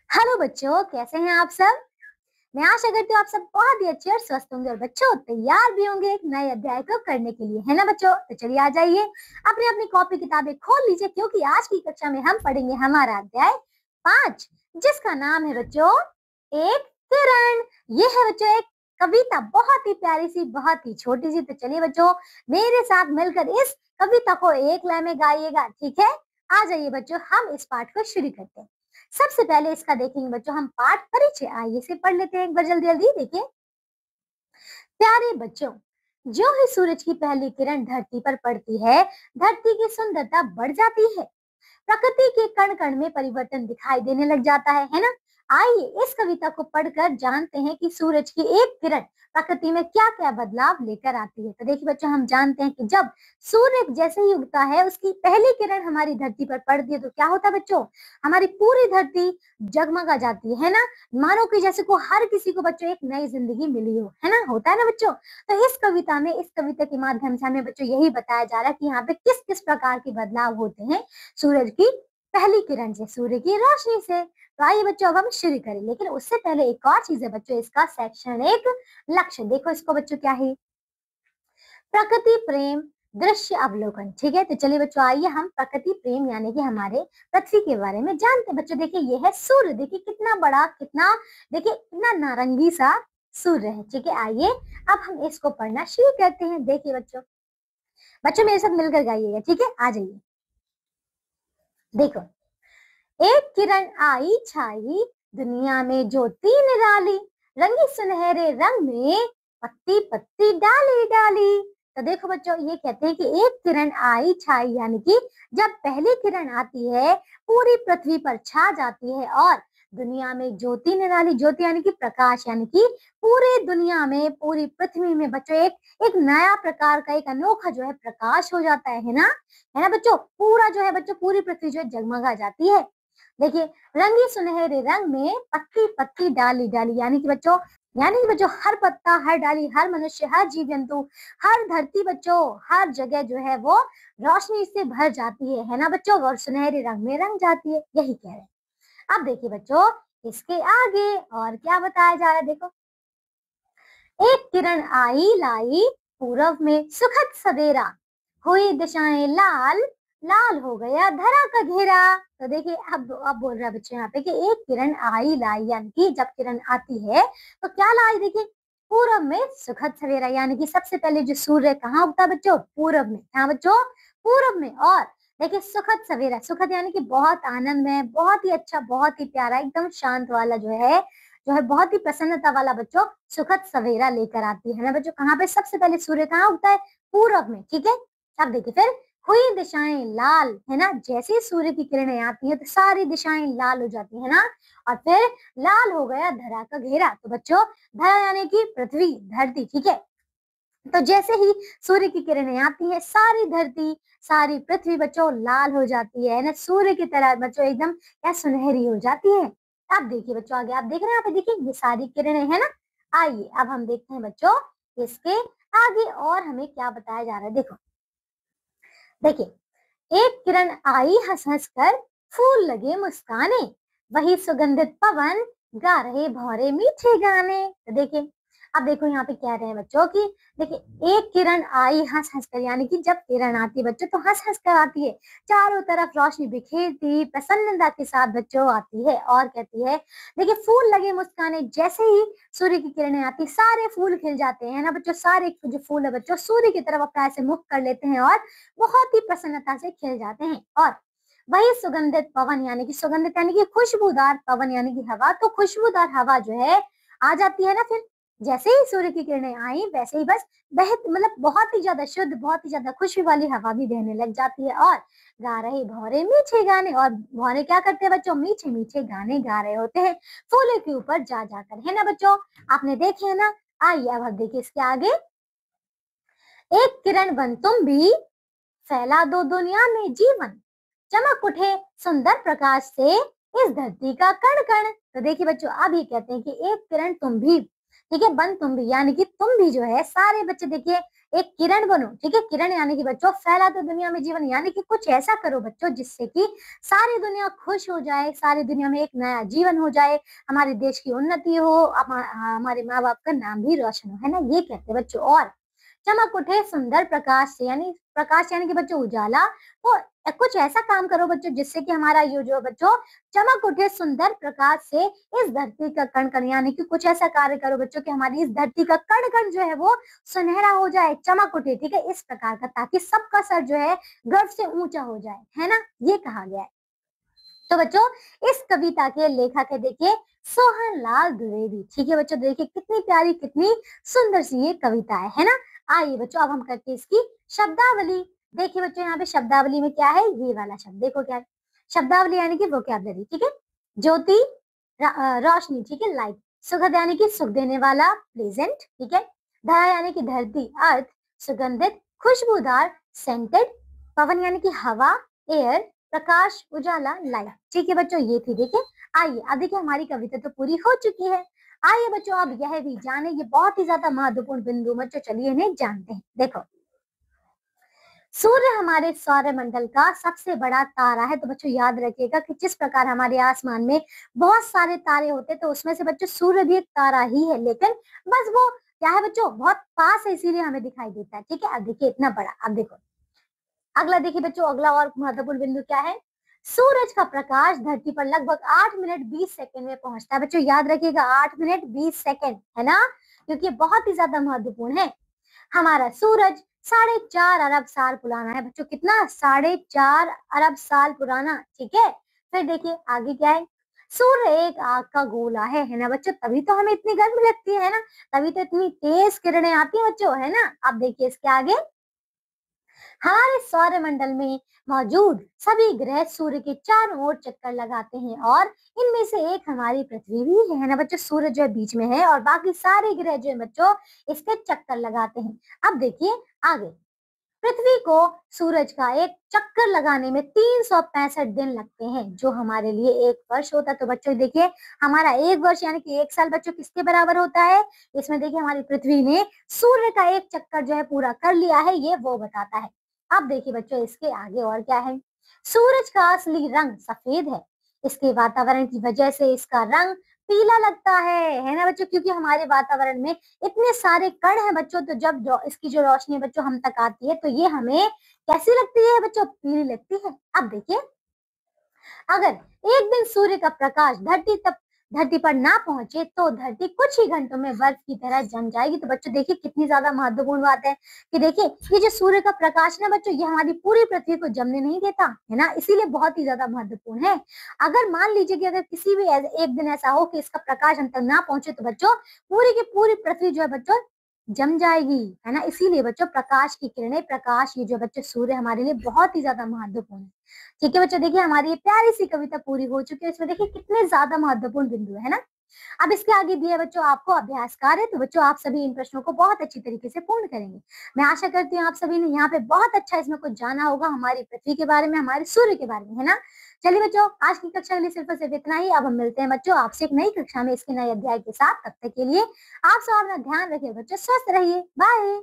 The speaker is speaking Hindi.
हेलो बच्चों, कैसे हैं आप सब। मैं आशा करती हूँ आप सब बहुत ही अच्छे और स्वस्थ होंगे और बच्चों तैयार भी होंगे एक नए अध्याय को करने के लिए, है ना बच्चों। तो चलिए आ जाइए, अपनी अपनी कॉपी किताबें खोल लीजिए क्योंकि आज की कक्षा में हम पढ़ेंगे हमारा अध्याय 5, जिसका नाम है बच्चों एक किरण। ये है बच्चों एक कविता, बहुत ही प्यारी सी, बहुत ही छोटी सी। तो चलिए बच्चों मेरे साथ मिलकर इस कविता को एक लय में गाइएगा, ठीक है। आ जाइए बच्चों, हम इस पाठ को शुरू करते हैं। सबसे पहले इसका देखेंगे बच्चों हम पाठ परिचय। आइए इसे पढ़ लेते हैं एक बार जल्दी जल्दी। देखिए, प्यारे बच्चों, जो ही सूरज की पहली किरण धरती पर पड़ती है, धरती की सुंदरता बढ़ जाती है। प्रकृति के कण कण में परिवर्तन दिखाई देने लग जाता है ना। आइए इस कविता को पढ़कर जानते हैं कि सूरज की एक किरण प्रकृति में क्या क्या बदलाव लेकर आती है। तो देखिए बच्चों, हम जानते हैं कि जब सूर्य जैसे ही उगता है, उसकी पहली किरण हमारी धरती पर पड़ती है तो क्या होता है बच्चों, हमारी पूरी धरती जगमगा जाती है ना। मानो कि जैसे को हर किसी को बच्चों एक नई जिंदगी मिली हो, है ना, होता है ना बच्चों। तो इस कविता में, इस कविता के माध्यम से हमें बच्चों यही बताया जा रहा है कि यहाँ पे किस किस प्रकार के बदलाव होते हैं सूरज की पहली किरण से, सूर्य की रोशनी से। तो आइए बच्चों अब हम शुरू करें, लेकिन उससे पहले एक और चीज है बच्चों, इसका सेक्शन एक लक्ष्य। देखो इसको बच्चों, क्या है, प्रकृति प्रेम दृश्य अवलोकन। ठीक है, तो चलिए बच्चों आइए हम प्रकृति प्रेम यानी कि हमारे पृथ्वी के बारे में जानते हैं। बच्चों देखिए, ये है सूर्य। देखिए कितना बड़ा, कितना, देखिए कितना नारंगी सा सूर्य है। ठीक है, आइए अब हम इसको पढ़ना शुरू करते हैं। देखिए बच्चों, बच्चों मेरे साथ मिलकर गाइएगा, ठीक है। आ जाइए, देखो, एक किरण आई छाई दुनिया में ज्योति निराली, रंगी सुनहरे रंग में पत्ती पत्ती डाली डाली। तो देखो बच्चों, ये कहते हैं कि एक किरण आई छाई यानी कि जब पहली किरण आती है, पूरी पृथ्वी पर छा जाती है और दुनिया में ज्योति निराली, ज्योति यानी कि प्रकाश, यानी कि पूरी दुनिया में, पूरी पृथ्वी में बच्चों एक एक नया प्रकार का, एक अनोखा जो है प्रकाश हो जाता है ना, है ना बच्चों। पूरा जो है बच्चों, पूरी पृथ्वी जो है जगमगा जाती है। देखिए, रंगी सुनहरे रंग में पत्ती पत्ती डाली डाली, यानी कि बच्चों, यानी कि बच्चों हर पत्ता, हर डाली, हर मनुष्य, हर जीव जंतु, हर धरती बच्चों, हर जगह जो है वो रोशनी से भर जाती है ना बच्चों, और सुनहरे रंग में रंग जाती है, यही कह रहे हैं। अब देखिए बच्चों, इसके आगे और क्या बताया जा रहा है। देखो, एक किरण आई लाई पूरब में सुखद सवेरा, हुई दिशाएं लाल, लाल हो गया धरा का घेरा। तो देखिए, अब बोल रहा है बच्चों यहाँ पे कि एक किरण आई लाई, यानी कि जब किरण आती है तो क्या लाई। देखिए, पूरब में सुखद सवेरा, यानी कि सबसे पहले जो सूर्य कहाँ उगता है बच्चों, पूरब में। हाँ बच्चों, पूरब में। और देखिए सुखद सवेरा, सुखद यानी कि बहुत आनंद में, बहुत ही अच्छा, बहुत ही प्यारा, एकदम शांत वाला जो है बहुत ही प्रसन्नता वाला बच्चों सुखद सवेरा लेकर आती है ना बच्चों। कहाँ पे सबसे पहले सूर्य कहाँ उगता है, पूरब में। ठीक है, अब देखिए फिर हुई दिशाएं लाल, है ना, जैसे ही सूर्य की किरणें आती है तो सारी दिशाएं लाल हो जाती है ना। और फिर लाल हो गया धरा का घेरा। तो बच्चों धरा यानी कि पृथ्वी, धरती। ठीक है, तो जैसे ही सूर्य की किरणें आती है, सारी धरती, सारी पृथ्वी बच्चों लाल हो जाती है ना, सूर्य की तरह बच्चों एकदम क्या सुनहरी हो जाती है। अब देखिए बच्चों, आगे आप देख रहे हैं, यहाँ पे देखिए ये सारी किरणें है ना। आइए अब हम देखते हैं बच्चों इसके आगे और हमें क्या बताया जा रहा है। देखो, देखिए, एक किरण आई हंस हंस कर, फूल लगे मुस्काने, वही सुगंधित पवन गा रहे भौरे मीठे गाने। तो देखिए, अब देखो यहाँ पे कह रहे हैं बच्चों कि देखिए एक किरण आई हंस हंस कर, यानी कि जब किरण आती है बच्चों तो हंस हंस कर आती है, चारों तरफ रोशनी बिखेरती प्रसन्नता के साथ बच्चों आती है और कहती है, देखिए फूल लगे मुस्काने, जैसे ही सूर्य की किरणें आती सारे फूल खिल जाते हैं ना बच्चों, सारे जो फूल है बच्चों सूर्य की तरफ अपना ऐसे मुख कर लेते हैं और बहुत ही प्रसन्नता से खिल जाते हैं। और वही सुगंधित पवन, यानी कि सुगंधित यानी कि खुशबूदार, पवन यानी कि हवा, तो खुशबूदार हवा जो है आ जाती है ना। फिर जैसे ही सूर्य की किरणें आई वैसे ही बस मतलब बहुत ही ज्यादा शुद्ध, बहुत ही ज्यादा खुशबू वाली हवा भी बहने लग जाती है और गा रहे भौरे मीठे गाने। और भौरे क्या करते हैं बच्चों, मीठे मीठे गाने गा रहे होते हैं फूलों के ऊपर जा जाकर, है ना बच्चों, आपने देखे है ना। आइए अब हम देखिए इसके आगे, एक किरण बन तुम भी, फैला दो दुनिया में जीवन, चमक उठे सुंदर प्रकाश से इस धरती का कण कण। तो देखिए बच्चों, अब ये कहते हैं कि एक किरण तुम भी, ठीक है, बन तुम भी, यानी कि तुम भी जो है, सारे बच्चे देखिए एक किरण बनो, ठीक है। किरण यानी कि बच्चों फैला दो दुनिया में जीवन, यानी कि कुछ ऐसा करो बच्चों जिससे कि सारी दुनिया खुश हो जाए, सारी दुनिया में एक नया जीवन हो जाए, हमारे देश की उन्नति हो, हमारे माँ बाप का नाम भी रोशन हो, है ना, ये कहते हैं बच्चों। और चमक उठे सुंदर प्रकाश से, यानी प्रकाश यानी कि बच्चों उजाला, तो कुछ ऐसा काम करो बच्चों जिससे कि हमारा ये जो बच्चों चमक उठे सुंदर प्रकाश से इस धरती का कण कण, यानी कि कुछ ऐसा कार्य करो बच्चों कि हमारी इस धरती का कण कण जो है वो सुनहरा हो जाए, चमक उठे, ठीक है, इस प्रकार का, ताकि सबका सर जो है गर्व से ऊंचा हो जाए, है ना, ये कहा गया है। तो बच्चों इस कविता के लेखक है देखिए सोहन लाल द्विवेदी, ठीक है बच्चों। देखिए कितनी प्यारी कितनी सुंदर सी ये कविता है ना। आइए बच्चों अब हम करते हैं इसकी शब्दावली। देखिए बच्चों यहाँ पे शब्दावली में क्या है, ये वाला शब्द देखो क्या है, शब्दावली यानी कि वोकैबुलरी, ठीक है। ज्योति रोशनी, ठीक है, लाइट। सुखद यानी कि सुख देने वाला, प्लेजेंट, ठीक है। धरा यानी कि धरती, अर्थ। सुगंधित, खुशबूदार, सेंटेड। पवन यानी कि हवा, एयर। प्रकाश, उजाला, लाइट, ठीक है बच्चों, ये थी। देखिए आइए अब देखिए हमारी कविता तो पूरी हो चुकी है। आइए बच्चों अब यह भी जाने, ये बहुत ही ज्यादा महत्वपूर्ण बिंदु बच्चों, चलिए इन्हें जानते हैं। देखो सूर्य हमारे सौरमंडल का सबसे बड़ा तारा है। तो बच्चों याद रखिएगा कि जिस प्रकार हमारे आसमान में बहुत सारे तारे होते हैं, तो उसमें से बच्चों सूर्य भी एक तारा ही है, लेकिन बस वो क्या है बच्चों बहुत पास है, इसीलिए हमें दिखाई देता है, ठीक है। अब देखिए इतना बड़ा, अब देखो अगला, देखिए बच्चों अगला और महत्वपूर्ण बिंदु क्या है, सूरज का प्रकाश धरती पर लगभग 8 मिनट 20 सेकंड में पहुंचता है। बच्चों याद रखिएगा 8 मिनट 20 सेकंड, है ना, क्योंकि बहुत ही ज्यादा महत्वपूर्ण है। हमारा सूरज 4.5 अरब साल पुराना है बच्चों, कितना, 4.5 अरब साल पुराना, ठीक है। फिर देखिए आगे क्या है, सूर्य एक आग का गोला है ना बच्चों, तभी तो हमें इतनी गर्मी लगती है ना, तभी तो इतनी तेज किरणें आती है बच्चों, है ना। अब देखिए इसके आगे, हमारे सौरमंडल में मौजूद सभी ग्रह सूर्य के चारों ओर चक्कर लगाते हैं, और इनमें से एक हमारी पृथ्वी भी है ना बच्चों। सूर्य जो है बीच में है और बाकी सारे ग्रह जो है बच्चों इसके चक्कर लगाते हैं। अब देखिए आगे, पृथ्वी को सूरज का एक चक्कर लगाने में 365 दिन लगते हैं, जो हमारे लिए एक वर्ष होता है। तो बच्चों देखिए हमारा एक वर्ष यानी कि एक साल बच्चों किसके बराबर होता है, इसमें देखिए हमारी पृथ्वी ने सूर्य का एक चक्कर जो है पूरा कर लिया है, ये वो बताता है। अब देखिए बच्चों इसके आगे और क्या है, सूरज का असली रंग सफेद है, इसके वातावरण की वजह से इसका रंग पीला लगता है ना बच्चों, क्योंकि हमारे वातावरण में इतने सारे कण हैं बच्चों, तो जब इसकी जो रोशनी है बच्चों हम तक आती है, तो ये हमें कैसी लगती है बच्चों, पीली लगती है। अब देखिए अगर एक दिन सूर्य का प्रकाश धरती पर ना पहुंचे, तो धरती कुछ ही घंटों में बर्फ की तरह जम जाएगी। तो बच्चों देखिए कितनी ज्यादा महत्वपूर्ण बात है कि देखिए ये जो सूर्य का प्रकाश ना बच्चों, ये हमारी पूरी पृथ्वी को जमने नहीं देता, है ना, इसीलिए बहुत ही ज्यादा महत्वपूर्ण है। अगर मान लीजिए कि अगर किसी भी एक दिन ऐसा हो कि इसका प्रकाश हम तक ना पहुंचे, तो बच्चों पूरी की पूरी पृथ्वी जो है बच्चों जम जाएगी, है ना। इसीलिए बच्चों प्रकाश की किरणें, प्रकाश, ये जो बच्चों सूर्य हमारे लिए बहुत ही ज्यादा महत्वपूर्ण है, ठीक है बच्चों। देखिए हमारी ये प्यारी सी कविता पूरी हो चुकी है, इसमें देखिए कितने ज्यादा महत्वपूर्ण बिंदु है ना। अब इसके आगे दिए बच्चों आपको अभ्यास कार्य, तो बच्चों आप सभी इन प्रश्नों को बहुत अच्छी तरीके से पूर्ण करेंगे। मैं आशा करती हूँ आप सभी ने यहाँ पे बहुत अच्छा इसमें कुछ जाना होगा हमारी पृथ्वी के बारे में, हमारे सूर्य के बारे में, है ना। चलिए बच्चों आज की कक्षा के लिए सिर्फ और सिर्फ इतना ही। अब हम मिलते हैं बच्चों आपसे एक नई कक्षा में इसके नए अध्याय के साथ। तब तक के लिए आप सब अपना ध्यान रखिए बच्चों, स्वस्थ रहिए, बाय।